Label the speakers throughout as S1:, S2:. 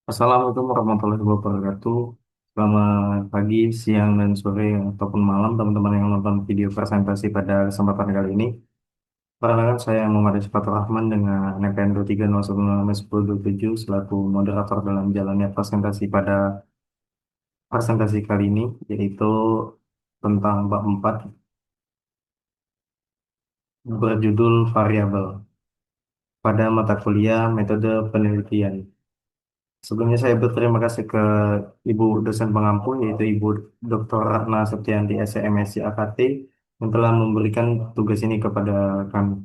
S1: Assalamualaikum warahmatullahi wabarakatuh. Selamat pagi, siang, dan sore, ataupun malam teman-teman yang nonton video presentasi pada kesempatan kali ini. Perkenalkan saya Muhammad Isfatur Rahman dengan NPM 2301027 selaku moderator dalam jalannya presentasi pada presentasi kali ini, yaitu tentang bab 4 berjudul variabel pada mata kuliah metode penelitian. Sebelumnya saya berterima kasih ke Ibu dosen pengampu yaitu Ibu Dr. Ratna Septianti SCMSC AKT yang telah memberikan tugas ini kepada kami.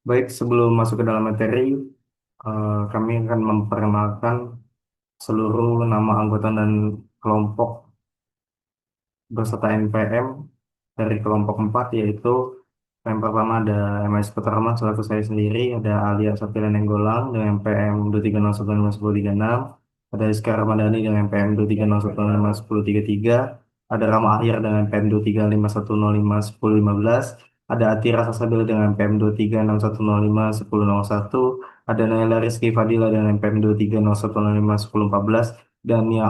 S1: Baik, sebelum masuk ke dalam materi, kami akan memperkenalkan seluruh nama anggota dan kelompok beserta NPM dari kelompok 4 yaitu yang pertama ada MS Putra Rahman selaku saya sendiri, ada Alia Sapiran Nenggolang dengan PM 230151036, ada Iskar Ramadhani dengan PM 230151033, ada Rama Ahyar dengan PM 235105115, ada Atira Sasabil dengan PM 236105101, ada Naila Rizky Fadila dengan PM 230105114, dan Nia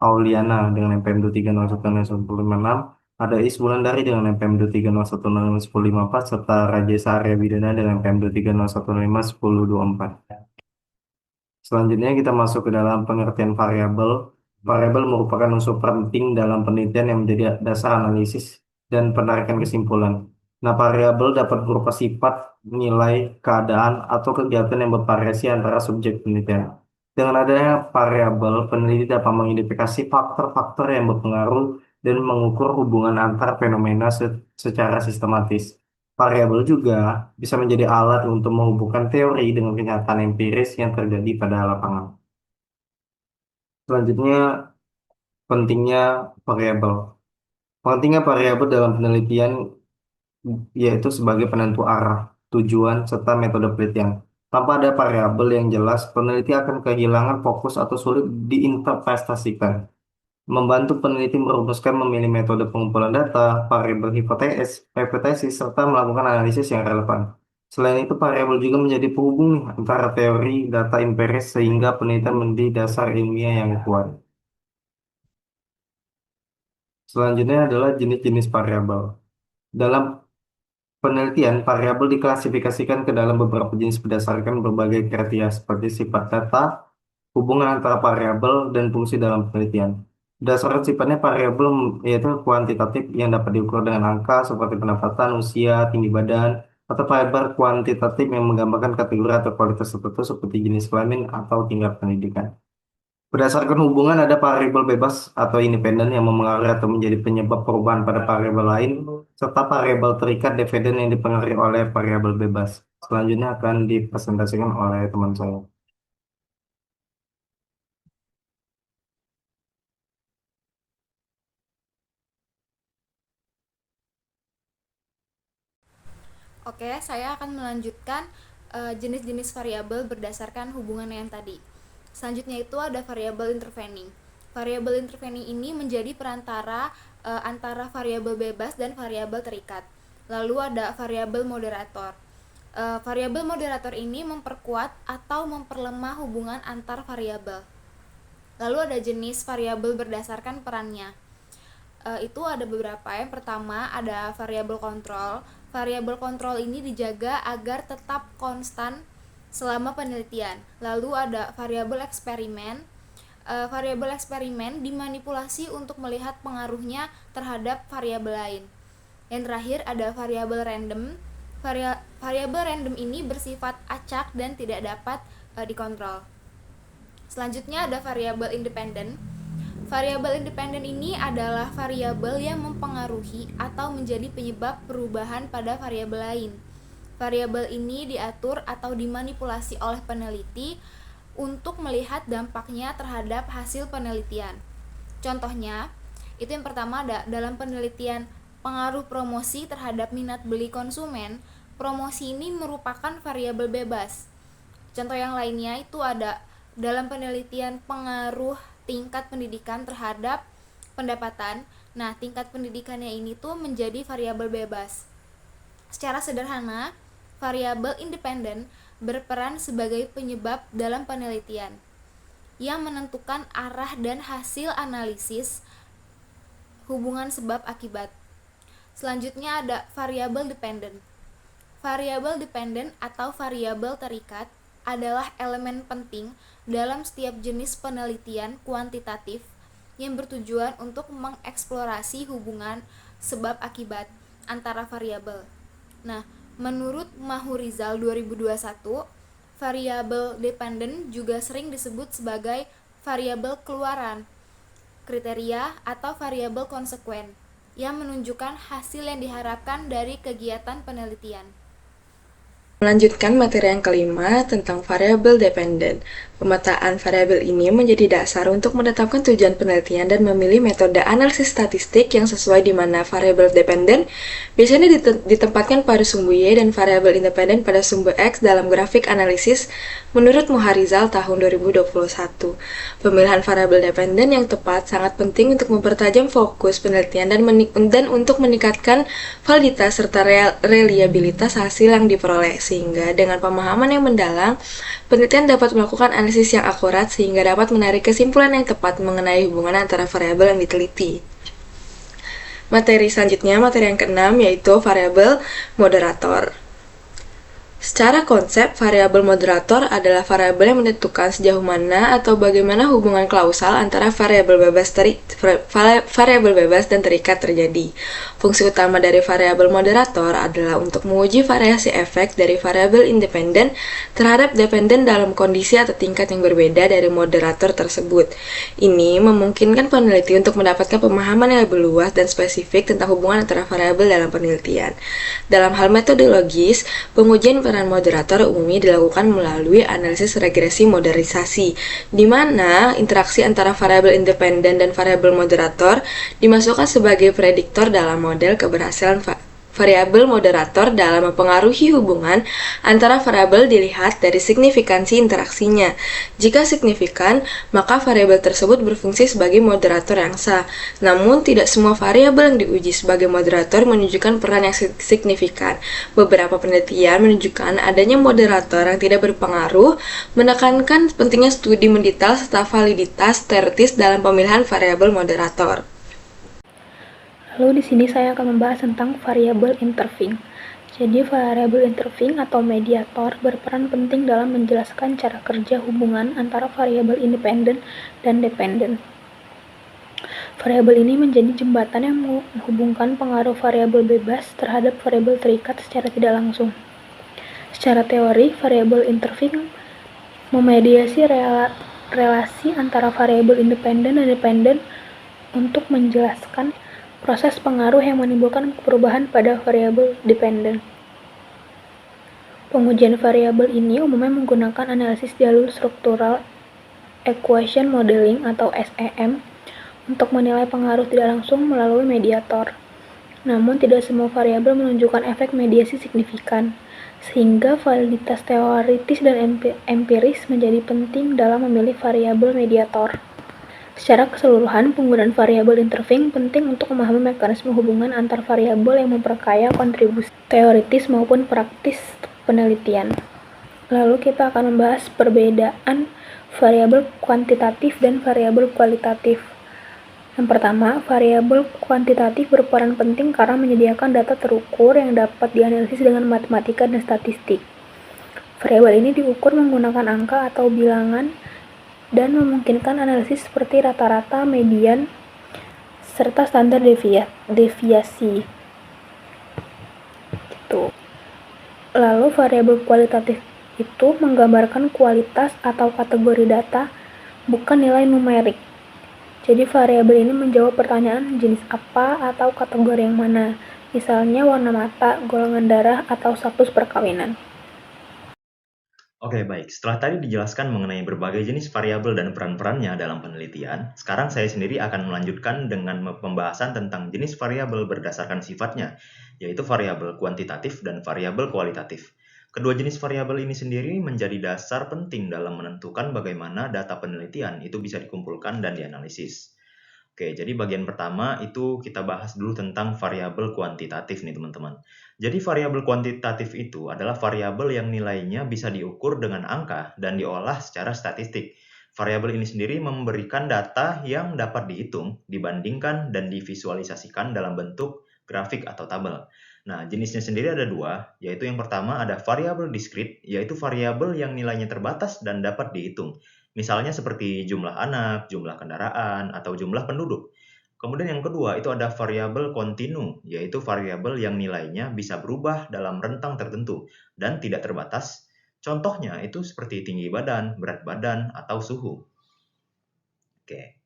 S1: Auliana dengan PM 230105156, ada Is Wulandari dengan NPM 2301054 serta Rajesa Arya Bidana dengan NPM 2301054. Selanjutnya kita masuk ke dalam pengertian variabel. Variabel merupakan unsur penting dalam penelitian yang menjadi dasar analisis dan penarikan kesimpulan. Nah, variabel dapat berupa sifat, nilai, keadaan, atau kegiatan yang bervariasi antara subjek penelitian. Dengan adanya variabel, peneliti dapat mengidentifikasi faktor-faktor yang berpengaruh dan mengukur hubungan antar fenomena secara sistematis. Variabel juga bisa menjadi alat untuk menghubungkan teori dengan kenyataan empiris yang terjadi pada lapangan. Selanjutnya, pentingnya variabel. Pentingnya variabel dalam penelitian yaitu sebagai penentu arah, tujuan, serta metode penelitian. Tanpa ada variabel yang jelas, peneliti akan kehilangan fokus atau sulit diinterpretasikan. Membantu peneliti merumuskan memilih metode pengumpulan data, variabel hipotesis, serta melakukan analisis yang relevan. Selain itu, variabel juga menjadi penghubung nih antara teori, data empiris, sehingga penelitian menjadi dasar ilmiah yang kuat. Selanjutnya adalah jenis-jenis variabel. Dalam penelitian, variabel diklasifikasikan ke dalam beberapa jenis berdasarkan berbagai kriteria seperti sifat data, hubungan antara variabel dan fungsi dalam penelitian. Berdasarkan sifatnya variabel yaitu kuantitatif yang dapat diukur dengan angka seperti pendapatan, usia, tinggi badan, atau variabel kuantitatif yang menggambarkan kategori atau kualitas tertentu seperti jenis kelamin atau tingkat pendidikan. Berdasarkan hubungan ada variabel bebas atau independen yang memengaruhi atau menjadi penyebab perubahan pada variabel lain, serta variabel terikat dependen yang dipengaruhi oleh variabel bebas. Selanjutnya akan dipresentasikan oleh teman saya.
S2: Oke, saya akan melanjutkan jenis-jenis variabel berdasarkan hubungan yang tadi. Selanjutnya itu ada variabel intervening. Variabel intervening ini menjadi perantara antara variabel bebas dan variabel terikat. Lalu ada variabel moderator. Variabel moderator ini memperkuat atau memperlemah hubungan antar variabel. Lalu ada jenis variabel berdasarkan perannya. Itu ada beberapa. Yang pertama ada variabel kontrol. Variabel kontrol ini dijaga agar tetap konstan selama penelitian. Lalu ada variabel eksperimen. Variabel eksperimen dimanipulasi untuk melihat pengaruhnya terhadap variabel lain. Yang terakhir ada variabel random. Variabel random ini bersifat acak dan tidak dapat dikontrol. Selanjutnya ada variabel independen. Variabel independen ini adalah variabel yang mempengaruhi atau menjadi penyebab perubahan pada variabel lain. Variabel ini diatur atau dimanipulasi oleh peneliti untuk melihat dampaknya terhadap hasil penelitian. Contohnya, itu yang pertama ada dalam penelitian pengaruh promosi terhadap minat beli konsumen. Promosi ini merupakan variabel bebas. Contoh yang lainnya itu ada dalam penelitian pengaruh tingkat pendidikan terhadap pendapatan. Nah, tingkat pendidikannya ini tuh menjadi variabel bebas. Secara sederhana, variabel independen berperan sebagai penyebab dalam penelitian yang menentukan arah dan hasil analisis hubungan sebab akibat. Selanjutnya ada variabel dependent. Variabel dependent atau variabel terikat adalah elemen penting dalam setiap jenis penelitian kuantitatif yang bertujuan untuk mengeksplorasi hubungan sebab akibat antara variabel. Nah, menurut Mahurizal 2021, variabel dependent juga sering disebut sebagai variabel keluaran, kriteria, atau variabel konsekuen yang menunjukkan hasil yang diharapkan dari kegiatan penelitian.
S3: Melanjutkan materi yang kelima tentang variabel dependent. Pemetaan variabel ini menjadi dasar untuk menetapkan tujuan penelitian dan memilih metode analisis statistik yang sesuai, di mana variabel dependent biasanya ditempatkan pada sumbu Y dan variabel independen pada sumbu X dalam grafik analisis menurut Muharizal tahun 2021. Pemilihan variabel dependent yang tepat sangat penting untuk mempertajam fokus penelitian dan untuk meningkatkan validitas serta reliabilitas hasil yang diperoleh, sehingga dengan pemahaman yang mendalam, penelitian dapat melakukan analisis yang akurat sehingga dapat menarik kesimpulan yang tepat mengenai hubungan antara variabel yang diteliti. Materi selanjutnya, materi yang keenam, yaitu variabel moderator. Secara konsep, variabel moderator adalah variabel yang menentukan sejauh mana atau bagaimana hubungan klausal antara variabel bebas dan terikat terjadi. Fungsi utama dari variabel moderator adalah untuk menguji variasi efek dari variabel independen terhadap dependen dalam kondisi atau tingkat yang berbeda dari moderator tersebut. Ini memungkinkan peneliti untuk mendapatkan pemahaman yang lebih luas dan spesifik tentang hubungan antara variabel dalam penelitian. Dalam hal metodologis, pengujian peran moderator umumnya dilakukan melalui analisis regresi modernisasi, di mana interaksi antara variabel independen dan variabel moderator dimasukkan sebagai prediktor dalam model keberhasilan variabel moderator dalam mempengaruhi hubungan antara variabel dilihat dari signifikansi interaksinya. Jika signifikan, maka variabel tersebut berfungsi sebagai moderator yang sah. Namun, tidak semua variabel yang diuji sebagai moderator menunjukkan peran yang signifikan. Beberapa penelitian menunjukkan adanya moderator yang tidak berpengaruh, menekankan pentingnya studi mendetail serta validitas teoritis dalam pemilihan variabel moderator.
S4: Lalu di sini saya akan membahas tentang variabel intervening. Jadi variabel intervening atau mediator berperan penting dalam menjelaskan cara kerja hubungan antara variabel independen dan dependen. Variabel ini menjadi jembatan yang menghubungkan pengaruh variabel bebas terhadap variabel terikat secara tidak langsung. Secara teori, variabel intervening memediasi relasi antara variabel independen dan dependen untuk menjelaskan proses pengaruh yang menimbulkan perubahan pada variabel dependen. Pengujian variabel ini umumnya menggunakan analisis jalur struktural equation modeling atau SEM untuk menilai pengaruh tidak langsung melalui mediator. Namun tidak semua variabel menunjukkan efek mediasi signifikan, sehingga validitas teoritis dan empiris menjadi penting dalam memilih variabel mediator. Secara keseluruhan, penggunaan variabel intervening penting untuk memahami mekanisme hubungan antar variabel yang memperkaya kontribusi teoritis maupun praktis penelitian. Lalu kita akan membahas perbedaan variabel kuantitatif dan variabel kualitatif. Yang pertama, variabel kuantitatif berperan penting karena menyediakan data terukur yang dapat dianalisis dengan matematika dan statistik. Variabel ini diukur menggunakan angka atau bilangan dan memungkinkan analisis seperti rata-rata, median, serta standar deviasi. Gitu. Lalu variabel kualitatif itu menggambarkan kualitas atau kategori data, bukan nilai numerik. Jadi variabel ini menjawab pertanyaan jenis apa atau kategori yang mana, misalnya warna mata, golongan darah, atau status perkawinan.
S5: Oke, baik. Setelah tadi dijelaskan mengenai berbagai jenis variabel dan peran-perannya dalam penelitian, sekarang saya sendiri akan melanjutkan dengan pembahasan tentang jenis variabel berdasarkan sifatnya, yaitu variabel kuantitatif dan variabel kualitatif. Kedua jenis variabel ini sendiri menjadi dasar penting dalam menentukan bagaimana data penelitian itu bisa dikumpulkan dan dianalisis. Oke, jadi bagian pertama itu kita bahas dulu tentang variabel kuantitatif nih teman-teman. Jadi variabel kuantitatif itu adalah variabel yang nilainya bisa diukur dengan angka dan diolah secara statistik. Variabel ini sendiri memberikan data yang dapat dihitung, dibandingkan, dan divisualisasikan dalam bentuk grafik atau tabel. Nah, jenisnya sendiri ada dua, yaitu yang pertama ada variabel diskrit, yaitu variabel yang nilainya terbatas dan dapat dihitung. Misalnya seperti jumlah anak, jumlah kendaraan, atau jumlah penduduk. Kemudian yang kedua itu ada variabel kontinu, yaitu variabel yang nilainya bisa berubah dalam rentang tertentu dan tidak terbatas. Contohnya itu seperti tinggi badan, berat badan, atau suhu. Oke.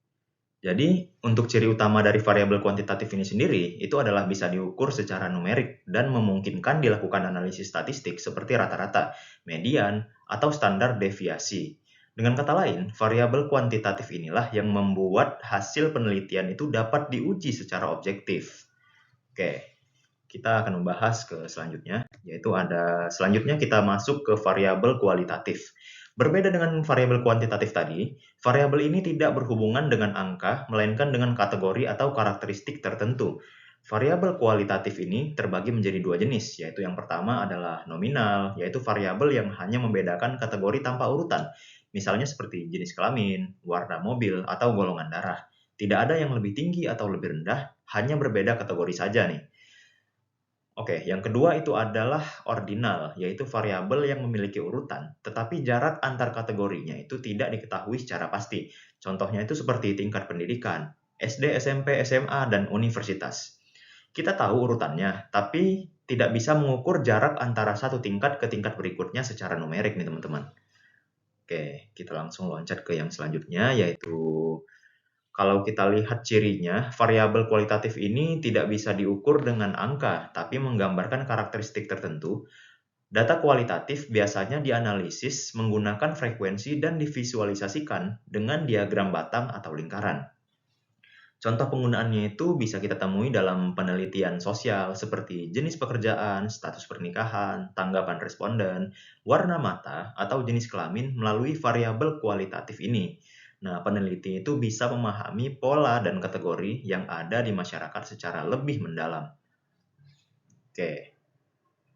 S5: Jadi, untuk ciri utama dari variabel kuantitatif ini sendiri, itu adalah bisa diukur secara numerik dan memungkinkan dilakukan analisis statistik seperti rata-rata, median, atau standar deviasi. Dengan kata lain, variabel kuantitatif inilah yang membuat hasil penelitian itu dapat diuji secara objektif. Oke, kita akan membahas ke selanjutnya, yaitu selanjutnya kita masuk ke variabel kualitatif. Berbeda dengan variabel kuantitatif tadi, variabel ini tidak berhubungan dengan angka, melainkan dengan kategori atau karakteristik tertentu. Variabel kualitatif ini terbagi menjadi dua jenis, yaitu yang pertama adalah nominal, yaitu variabel yang hanya membedakan kategori tanpa urutan, misalnya seperti jenis kelamin, warna mobil, atau golongan darah. Tidak ada yang lebih tinggi atau lebih rendah, hanya berbeda kategori saja nih. Oke, yang kedua itu adalah ordinal, yaitu variabel yang memiliki urutan, tetapi jarak antar kategorinya itu tidak diketahui secara pasti. Contohnya itu seperti tingkat pendidikan, SD, SMP, SMA, dan universitas. Kita tahu urutannya, tapi tidak bisa mengukur jarak antara satu tingkat ke tingkat berikutnya secara numerik nih teman-teman. Oke, kita langsung loncat ke yang selanjutnya, yaitu kalau kita lihat cirinya, variabel kualitatif ini tidak bisa diukur dengan angka, tapi menggambarkan karakteristik tertentu. Data kualitatif biasanya dianalisis menggunakan frekuensi dan divisualisasikan dengan diagram batang atau lingkaran. Contoh penggunaannya itu bisa kita temui dalam penelitian sosial seperti jenis pekerjaan, status pernikahan, tanggapan responden, warna mata, atau jenis kelamin melalui variabel kualitatif ini. Nah, peneliti itu bisa memahami pola dan kategori yang ada di masyarakat secara lebih mendalam. Oke.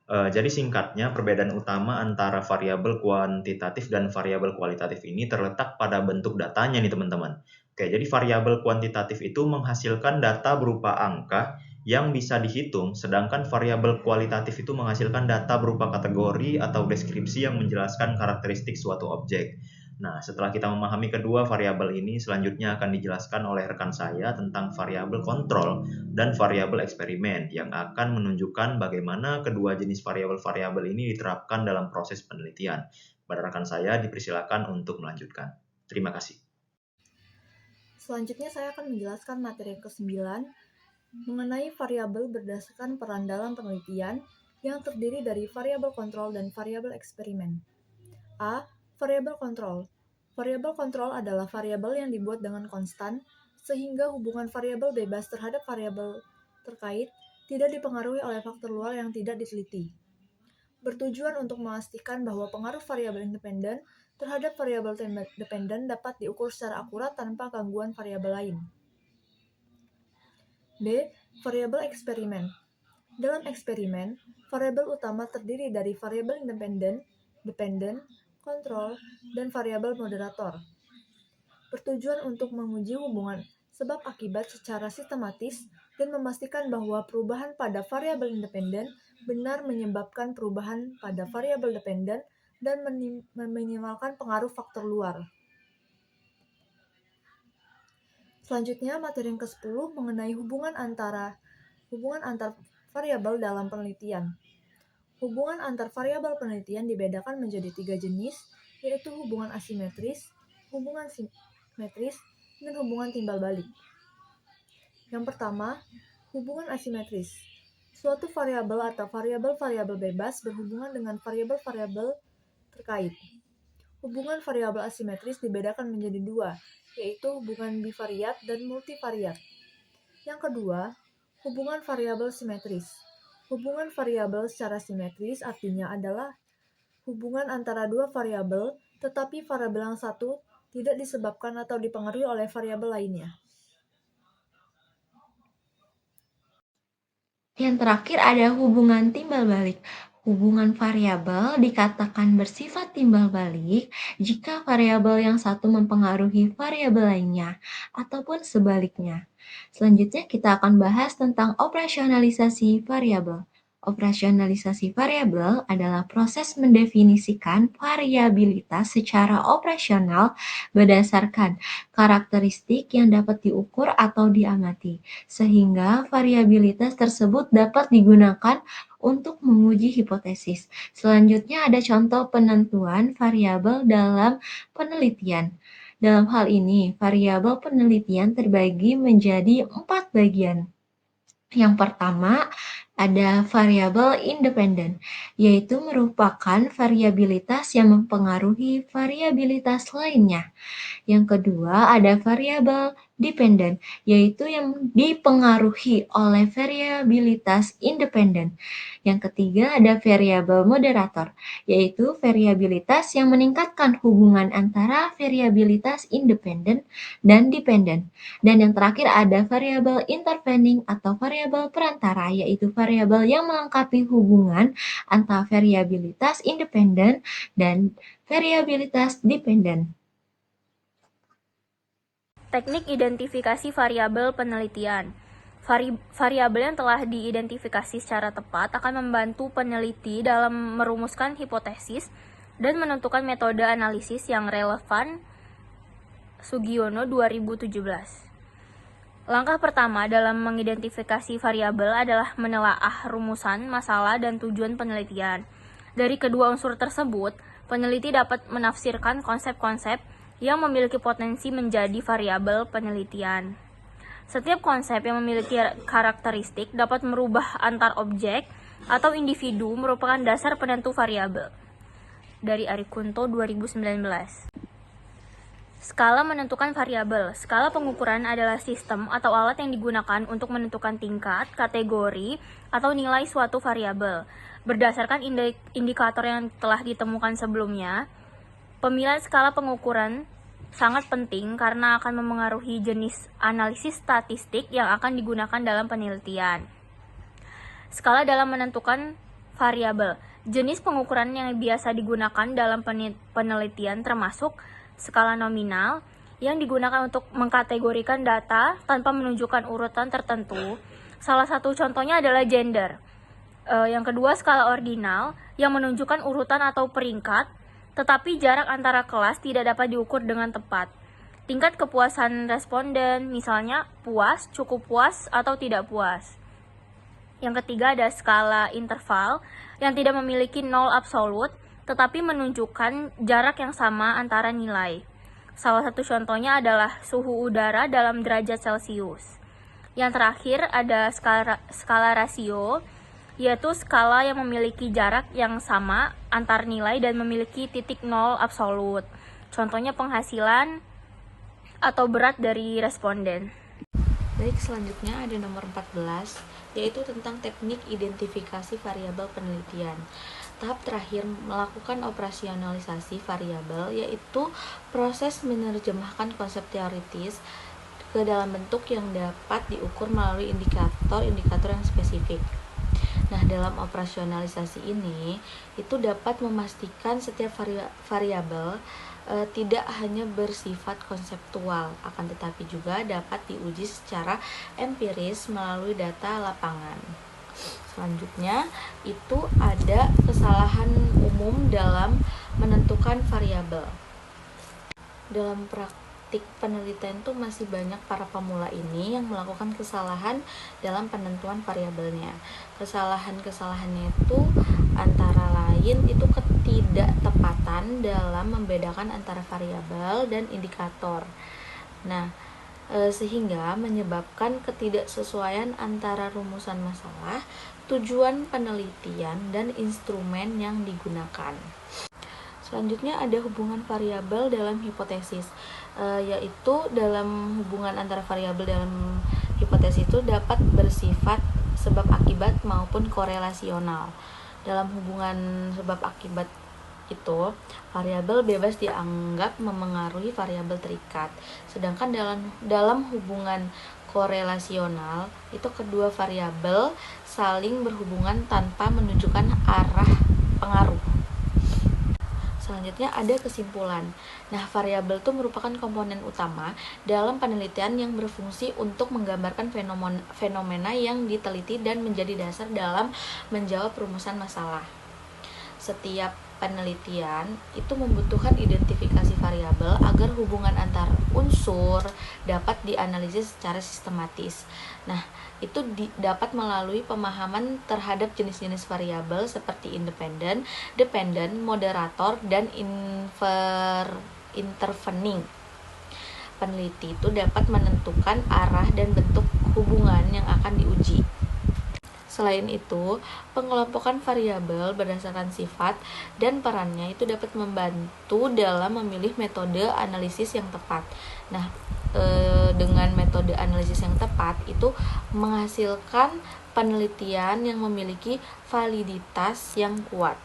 S5: Jadi singkatnya, perbedaan utama antara variabel kuantitatif dan variabel kualitatif ini terletak pada bentuk datanya nih teman-teman. Oke, jadi variabel kuantitatif itu menghasilkan data berupa angka yang bisa dihitung, sedangkan variabel kualitatif itu menghasilkan data berupa kategori atau deskripsi yang menjelaskan karakteristik suatu objek. Nah, setelah kita memahami kedua variabel ini, selanjutnya akan dijelaskan oleh rekan saya tentang variabel kontrol dan variabel eksperimen yang akan menunjukkan bagaimana kedua jenis variabel-variabel ini diterapkan dalam proses penelitian. Pada rekan saya dipersilakan untuk melanjutkan. Terima kasih.
S2: Selanjutnya saya akan menjelaskan materi yang ke-9 mengenai variabel berdasarkan peran dalam penelitian yang terdiri dari variabel kontrol dan variabel eksperimen. A. Variabel kontrol. Variabel kontrol adalah variabel yang dibuat dengan konstan sehingga hubungan variabel bebas terhadap variabel terkait tidak dipengaruhi oleh faktor luar yang tidak diteliti. Bertujuan untuk memastikan bahwa pengaruh variabel independen terhadap variabel dependen dapat diukur secara akurat tanpa gangguan variabel lain. B. Variabel eksperimen. Dalam eksperimen, variabel utama terdiri dari variabel independen, dependen, kontrol, dan variabel moderator. Bertujuan untuk menguji hubungan sebab akibat secara sistematis dan memastikan bahwa perubahan pada variabel independen benar menyebabkan perubahan pada variabel dependen dan meminimalkan pengaruh faktor luar. Selanjutnya, materi yang ke-10 mengenai hubungan antar variabel dalam penelitian. Hubungan antar variabel penelitian dibedakan menjadi 3 jenis, yaitu hubungan asimetris, hubungan simetris, dan hubungan timbal balik. Yang pertama, hubungan asimetris. Suatu variabel atau variabel-variabel bebas berhubungan dengan variabel-variabel terkait. Hubungan variabel asimetris dibedakan menjadi 2, yaitu hubungan bivariat dan multivariat. Yang kedua, hubungan variabel simetris. Hubungan variabel secara simetris artinya adalah hubungan antara dua variabel, tetapi variabel yang satu tidak disebabkan atau dipengaruhi oleh variabel lainnya.
S3: Yang terakhir ada hubungan timbal balik. Hubungan variabel dikatakan bersifat timbal balik jika variabel yang satu mempengaruhi variabel lainnya, ataupun sebaliknya. Selanjutnya kita akan bahas tentang operasionalisasi variabel. Operasionalisasi variabel adalah proses mendefinisikan variabilitas secara operasional berdasarkan karakteristik yang dapat diukur atau diamati, sehingga variabilitas tersebut dapat digunakan untuk menguji hipotesis. Selanjutnya ada contoh penentuan variabel dalam penelitian. Dalam hal ini, variabel penelitian terbagi menjadi 4 bagian. Yang pertama, ada variabel independen, yaitu merupakan variabilitas yang mempengaruhi variabilitas lainnya. Yang kedua, ada variabel dependen, yaitu yang dipengaruhi oleh variabilitas independen. Yang ketiga, ada variabel moderator, yaitu variabilitas yang meningkatkan hubungan antara variabilitas independen dan dependen. Dan yang terakhir ada variabel intervening atau variabel perantara, yaitu variabel yang melengkapi hubungan antara variabilitas independen dan variabilitas dependen.
S2: Teknik identifikasi variabel penelitian. Variabel yang telah diidentifikasi secara tepat akan membantu peneliti dalam merumuskan hipotesis dan menentukan metode analisis yang relevan. Sugiono 2017. Langkah pertama dalam mengidentifikasi variabel adalah menelaah rumusan, masalah, dan tujuan penelitian. Dari kedua unsur tersebut, peneliti dapat menafsirkan konsep-konsep yang memiliki potensi menjadi variabel penelitian. Setiap konsep yang memiliki karakteristik dapat merubah antar objek atau individu merupakan dasar penentu variabel. Dari Arikunto 2019. Skala menentukan variabel. Skala pengukuran adalah sistem atau alat yang digunakan untuk menentukan tingkat, kategori, atau nilai suatu variabel. Berdasarkan indikator yang telah ditemukan sebelumnya, pemilihan skala pengukuran sangat penting karena akan memengaruhi jenis analisis statistik yang akan digunakan dalam penelitian. Skala dalam menentukan variabel. Jenis pengukuran yang biasa digunakan dalam penelitian termasuk skala nominal yang digunakan untuk mengkategorikan data tanpa menunjukkan urutan tertentu. Salah satu contohnya adalah gender. Yang kedua, skala ordinal yang menunjukkan urutan atau peringkat, tetapi jarak antara kelas tidak dapat diukur dengan tepat. Tingkat kepuasan responden, misalnya puas, cukup puas, atau tidak puas. Yang ketiga ada skala interval yang tidak memiliki nol absolut, tetapi menunjukkan jarak yang sama antara nilai. Salah satu contohnya adalah suhu udara dalam derajat Celcius. Yang terakhir ada skala rasio, yaitu skala yang memiliki jarak yang sama antar nilai dan memiliki titik nol absolut. Contohnya penghasilan atau berat dari responden.
S3: Baik, selanjutnya ada nomor 14, yaitu tentang teknik identifikasi variabel penelitian. Tahap terakhir melakukan operasionalisasi variabel, yaitu proses menerjemahkan konsep teoritis ke dalam bentuk yang dapat diukur melalui indikator-indikator yang spesifik. Nah, dalam operasionalisasi ini, itu dapat memastikan setiap variabel tidak hanya bersifat konseptual, akan tetapi juga dapat diuji secara empiris melalui data lapangan. Selanjutnya, itu ada kesalahan umum dalam menentukan variabel. Dalam praktik penelitian itu masih banyak para pemula ini yang melakukan kesalahan dalam penentuan variabelnya. Kesalahannya itu antara lain itu ketidaktepatan dalam membedakan antara variabel dan indikator. Nah, sehingga menyebabkan ketidaksesuaian antara rumusan masalah, tujuan penelitian, dan instrumen yang digunakan. Selanjutnya ada hubungan variabel dalam hipotesis, yaitu dalam hubungan antara variabel dalam hipotesis itu dapat bersifat sebab akibat maupun korelasional. Dalam hubungan sebab akibat itu, variabel bebas dianggap memengaruhi variabel terikat. Sedangkan dalam hubungan korelasional, itu kedua variabel saling berhubungan tanpa menunjukkan arah pengaruh. Selanjutnya ada kesimpulan. Nah, variabel itu merupakan komponen utama dalam penelitian yang berfungsi untuk menggambarkan fenomena yang diteliti dan menjadi dasar dalam menjawab rumusan masalah. Setiap penelitian itu membutuhkan identifikasi variabel agar hubungan antar unsur dapat dianalisis secara sistematis. Nah, itu dapat melalui pemahaman terhadap jenis-jenis variabel seperti independen, dependent, moderator, dan intervening. Peneliti itu dapat menentukan arah dan bentuk hubungan yang akan diuji. Selain itu, pengelompokan variabel berdasarkan sifat dan perannya itu dapat membantu dalam memilih metode analisis yang tepat. Nah, dengan metode analisis yang tepat itu menghasilkan penelitian yang memiliki validitas yang kuat.